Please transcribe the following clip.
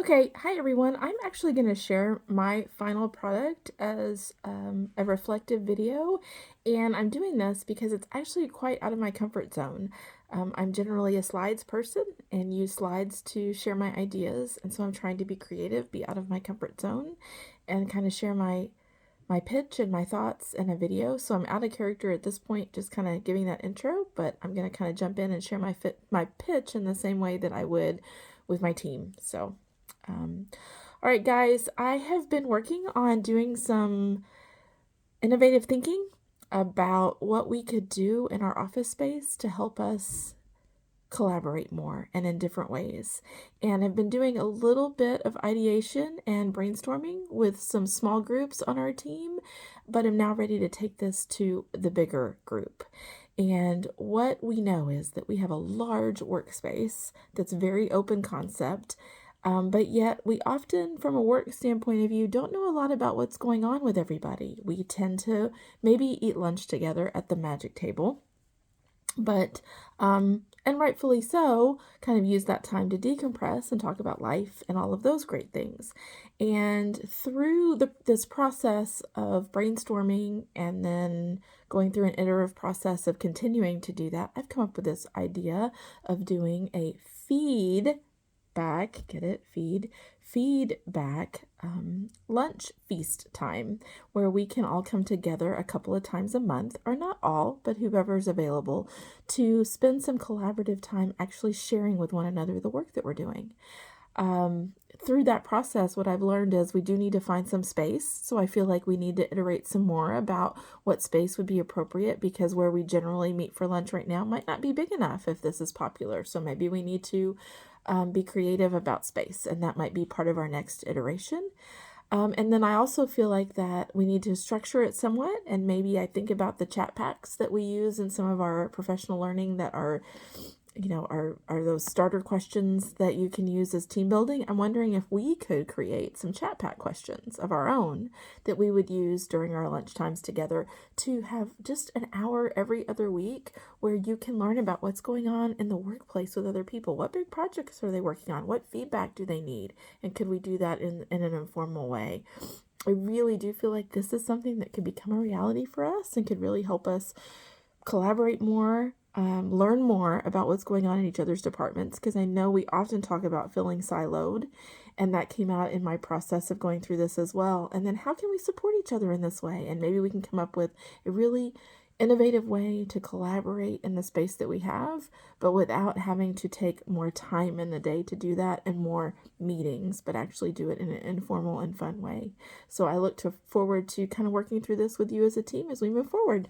Okay, hi everyone. I'm actually going to share my final product as a reflective video, and I'm doing this because it's actually quite out of my comfort zone. I'm generally a slides person and use slides to share my ideas, and so I'm trying to be creative, be out of my comfort zone, and kind of share my pitch and my thoughts in a video. So I'm out of character at this point, just kind of giving that intro, but I'm going to kind of jump in and share my pitch in the same way that I would with my team. Um, all right, guys, I have been working on doing some innovative thinking about what we could do in our office space to help us collaborate more and in different ways. And I've been doing a little bit of ideation and brainstorming with some small groups on our team, but I'm now ready to take this to the bigger group. And what we know is that we have a large workspace that's very open concept. But yet, we often, from a work standpoint of view, don't know a lot about what's going on with everybody. We tend to maybe eat lunch together at the magic table, but and rightfully so, kind of use that time to decompress and talk about life and all of those great things. And through this process of brainstorming and then going through an iterative process of continuing to do that, I've come up with this idea of doing a get it, feedback lunch feast time, where we can all come together a couple of times a month, or not all, but whoever's available, to spend some collaborative time actually sharing with one another the work that we're doing. Through that process, what I've learned is we do need to find some space. So I feel like we need to iterate some more about what space would be appropriate, because where we generally meet for lunch right now might not be big enough if this is popular. So maybe we need to be creative about space, and that might be part of our next iteration. And then I also feel like that we need to structure it somewhat, and maybe I think about the chat packs that we use in some of our professional learning that are are those starter questions that you can use as team building. I'm wondering if we could create some chat pack questions of our own that we would use during our lunch times together, to have just an hour every other week where you can learn about what's going on in the workplace with other people. What big projects are they working on? What feedback do they need? And could we do that in an informal way? I really do feel like this is something that could become a reality for us and could really help us collaborate more, learn more about what's going on in each other's departments, because I know we often talk about feeling siloed, and that came out in my process of going through this as well. And then how can we support each other in this way? And maybe we can come up with a really innovative way to collaborate in the space that we have, but without having to take more time in the day to do that and more meetings, but actually do it in an informal and fun way. So I look forward to kind of working through this with you as a team as we move forward.